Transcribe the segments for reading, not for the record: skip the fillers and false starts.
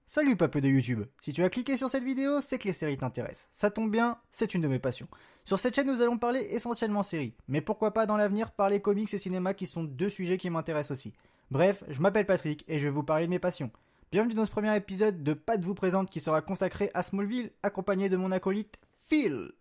Salut peuple de YouTube. Si tu as cliqué sur cette vidéo, c'est que les séries t'intéressent. Ça tombe bien, c'est une de mes passions. Sur cette chaîne, nous allons parler essentiellement séries, mais pourquoi pas dans l'avenir parler comics et cinéma qui sont deux sujets qui m'intéressent aussi. Bref, je m'appelle Patrick et je vais vous parler de mes passions. Bienvenue dans ce premier épisode de Pat vous présente qui sera consacré à Smallville, accompagné de mon acolyte Phil.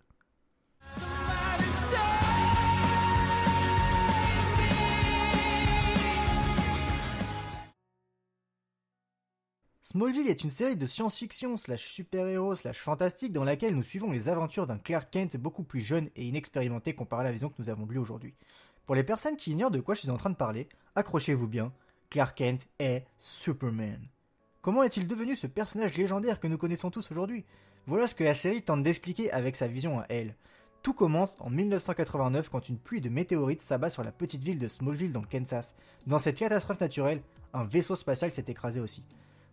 Smallville est une série de science-fiction slash super-héros slash fantastique dans laquelle nous suivons les aventures d'un Clark Kent beaucoup plus jeune et inexpérimenté comparé à la vision que nous avons de lui aujourd'hui. Pour les personnes qui ignorent de quoi je suis en train de parler, accrochez-vous bien, Clark Kent est Superman. Comment est-il devenu ce personnage légendaire que nous connaissons tous aujourd'hui? Voilà ce que la série tente d'expliquer avec sa vision à elle. Tout commence en 1989 quand une pluie de météorites s'abat sur la petite ville de Smallville dans le Kansas. Dans cette catastrophe naturelle, un vaisseau spatial s'est écrasé aussi.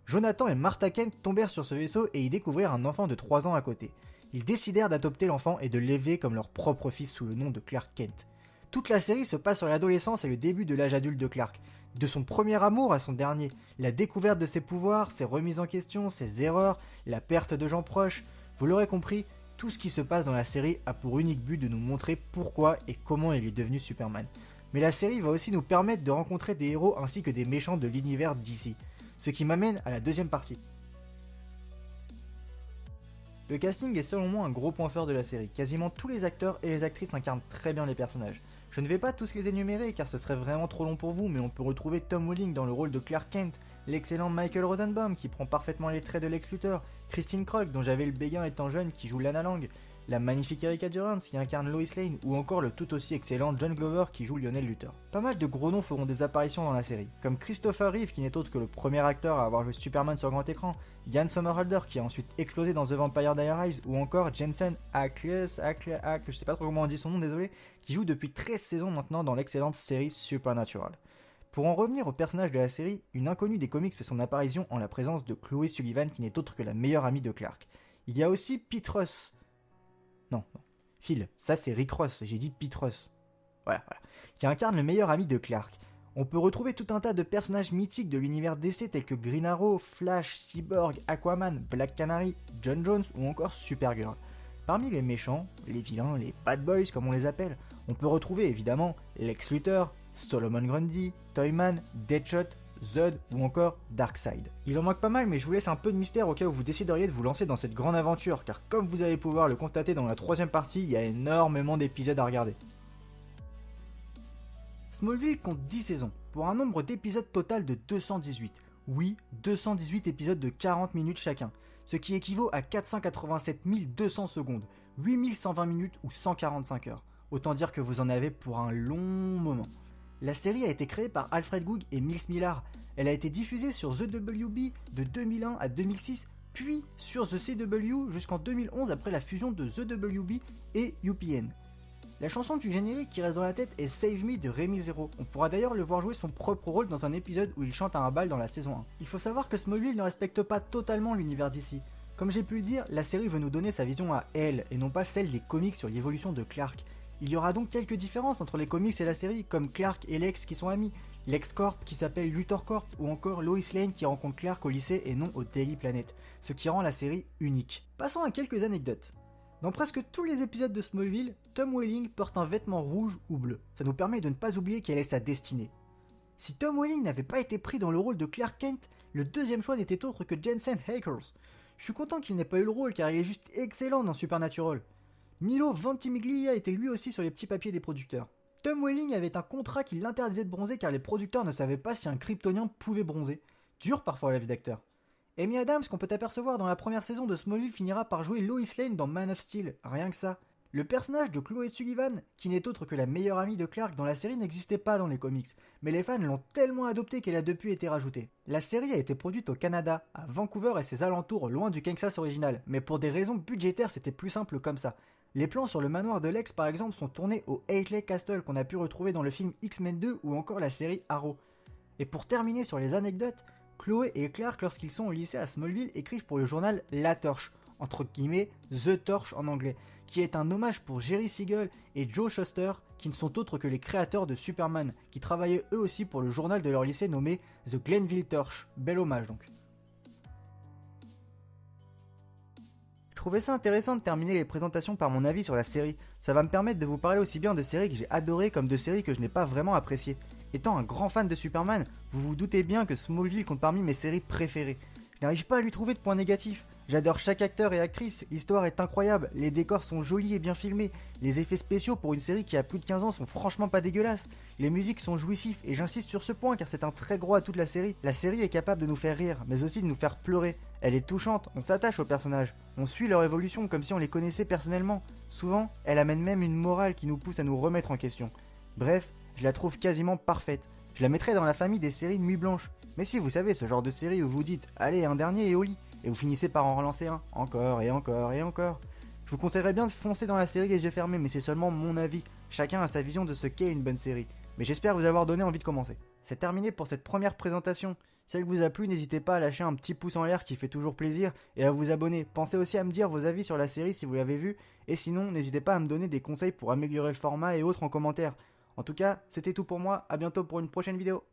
Jonathan et Martha Kent tombèrent sur ce vaisseau et y découvrirent un enfant de 3 ans à côté. Ils décidèrent d'adopter l'enfant et de l'élever comme leur propre fils sous le nom de Clark Kent. Toute la série se passe sur l'adolescence et le début de l'âge adulte de Clark. De son premier amour à son dernier, la découverte de ses pouvoirs, ses remises en question, ses erreurs, la perte de gens proches. Vous l'aurez compris, tout ce qui se passe dans la série a pour unique but de nous montrer pourquoi et comment il est devenu Superman. Mais la série va aussi nous permettre de rencontrer des héros ainsi que des méchants de l'univers DC. Ce qui m'amène à la deuxième partie. Le casting est selon moi un gros point fort de la série. Quasiment tous les acteurs et les actrices incarnent très bien les personnages. Je ne vais pas tous les énumérer car ce serait vraiment trop long pour vous, mais on peut retrouver Tom Welling dans le rôle de Clark Kent, l'excellent Michael Rosenbaum qui prend parfaitement les traits de Lex Luthor, Christine Krug dont j'avais le béguin étant jeune qui joue Lana Lang, la magnifique Erika Durance qui incarne Lois Lane ou encore le tout aussi excellent John Glover qui joue Lionel Luthor. Pas mal de gros noms feront des apparitions dans la série, comme Christopher Reeve qui n'est autre que le premier acteur à avoir joué Superman sur grand écran, Ian Somerhalder qui a ensuite explosé dans The Vampire Diaries ou encore Jensen Ackles, je sais pas trop comment on dit son nom, désolé, qui joue depuis 13 saisons maintenant dans l'excellente série Supernatural. Pour en revenir au personnage de la série, une inconnue des comics fait son apparition en la présence de Chloe Sullivan qui n'est autre que la meilleure amie de Clark. Il y a aussi Pete Ross. Non, Phil, ça c'est Rick Ross, j'ai dit Pete Ross. Voilà, qui incarne le meilleur ami de Clark. On peut retrouver tout un tas de personnages mythiques de l'univers DC tels que Green Arrow, Flash, Cyborg, Aquaman, Black Canary, John Jones ou encore Supergirl. Parmi les méchants, les vilains, les bad boys comme on les appelle, on peut retrouver évidemment Lex Luthor, Solomon Grundy, Toyman, Deadshot, Zod ou encore Darkseid. Il en manque pas mal mais je vous laisse un peu de mystère au cas où vous décideriez de vous lancer dans cette grande aventure car comme vous allez pouvoir le constater dans la troisième partie, il y a énormément d'épisodes à regarder. Smallville compte 10 saisons, pour un nombre d'épisodes total de 218. Oui, 218 épisodes de 40 minutes chacun, ce qui équivaut à 487 200 secondes, 8120 minutes ou 145 heures. Autant dire que vous en avez pour un long moment. La série a été créée par Alfred Gough et Mills Millar. Elle a été diffusée sur The WB de 2001 à 2006, puis sur The CW jusqu'en 2011 après la fusion de The WB et UPN. La chanson du générique qui reste dans la tête est Save Me de Rémi Zero. On pourra d'ailleurs le voir jouer son propre rôle dans un épisode où il chante à un bal dans la saison 1. Il faut savoir que Smallville ne respecte pas totalement l'univers d'ici. Comme j'ai pu le dire, la série veut nous donner sa vision à elle et non pas celle des comics sur l'évolution de Clark. Il y aura donc quelques différences entre les comics et la série, comme Clark et Lex qui sont amis, Lex Corp qui s'appelle Luthor Corp, ou encore Lois Lane qui rencontre Clark au lycée et non au Daily Planet, ce qui rend la série unique. Passons à quelques anecdotes. Dans presque tous les épisodes de Smallville, Tom Welling porte un vêtement rouge ou bleu. Ça nous permet de ne pas oublier quelle est sa destinée. Si Tom Welling n'avait pas été pris dans le rôle de Clark Kent, le deuxième choix n'était autre que Jensen Ackles. Je suis content qu'il n'ait pas eu le rôle car il est juste excellent dans Supernatural. Milo Ventimiglia était lui aussi sur les petits papiers des producteurs. Tom Welling avait un contrat qui l'interdisait de bronzer car les producteurs ne savaient pas si un kryptonien pouvait bronzer. Dur parfois la vie d'acteur. Amy Adams, qu'on peut apercevoir dans la première saison de Smallville, finira par jouer Lois Lane dans Man of Steel, rien que ça. Le personnage de Chloe Sullivan, qui n'est autre que la meilleure amie de Clark dans la série, n'existait pas dans les comics, mais les fans l'ont tellement adoptée qu'elle a depuis été rajoutée. La série a été produite au Canada, à Vancouver et ses alentours, loin du Kansas original, mais pour des raisons budgétaires c'était plus simple comme ça. Les plans sur le manoir de Lex par exemple sont tournés au Eight Lake Castle qu'on a pu retrouver dans le film X-Men 2 ou encore la série Arrow. Et pour terminer sur les anecdotes, Chloé et Clark lorsqu'ils sont au lycée à Smallville écrivent pour le journal La Torche, entre guillemets The Torch en anglais, qui est un hommage pour Jerry Siegel et Joe Shuster qui ne sont autres que les créateurs de Superman, qui travaillaient eux aussi pour le journal de leur lycée nommé The Glenville Torch, bel hommage donc. trouvais ça intéressant de terminer les présentations par mon avis sur la série. Ça va me permettre de vous parler aussi bien de séries que j'ai adorées comme de séries que je n'ai pas vraiment appréciées. Étant un grand fan de Superman, vous vous doutez bien que Smallville compte parmi mes séries préférées. Je n'arrive pas à lui trouver de points négatifs. J'adore chaque acteur et actrice, l'histoire est incroyable, les décors sont jolis et bien filmés, les effets spéciaux pour une série qui a plus de 15 ans sont franchement pas dégueulasses, les musiques sont jouissifs et j'insiste sur ce point car c'est un très gros atout de la série. La série est capable de nous faire rire, mais aussi de nous faire pleurer. Elle est touchante, on s'attache aux personnages, on suit leur évolution comme si on les connaissait personnellement. Souvent, elle amène même une morale qui nous pousse à nous remettre en question. Bref, je la trouve quasiment parfaite. Je la mettrais dans la famille des séries Nuit Blanche. Mais si, vous savez, ce genre de série où vous dites « Allez, un dernier et au lit !» et vous finissez par en relancer un, encore et encore et encore. Je vous conseillerais bien de foncer dans la série les yeux fermés, mais c'est seulement mon avis. Chacun a sa vision de ce qu'est une bonne série. Mais j'espère vous avoir donné envie de commencer. C'est terminé pour cette première présentation. Si elle vous a plu, n'hésitez pas à lâcher un petit pouce en l'air qui fait toujours plaisir et à vous abonner. Pensez aussi à me dire vos avis sur la série si vous l'avez vue. Et sinon, n'hésitez pas à me donner des conseils pour améliorer le format et autres en commentaire. En tout cas, c'était tout pour moi. À bientôt pour une prochaine vidéo.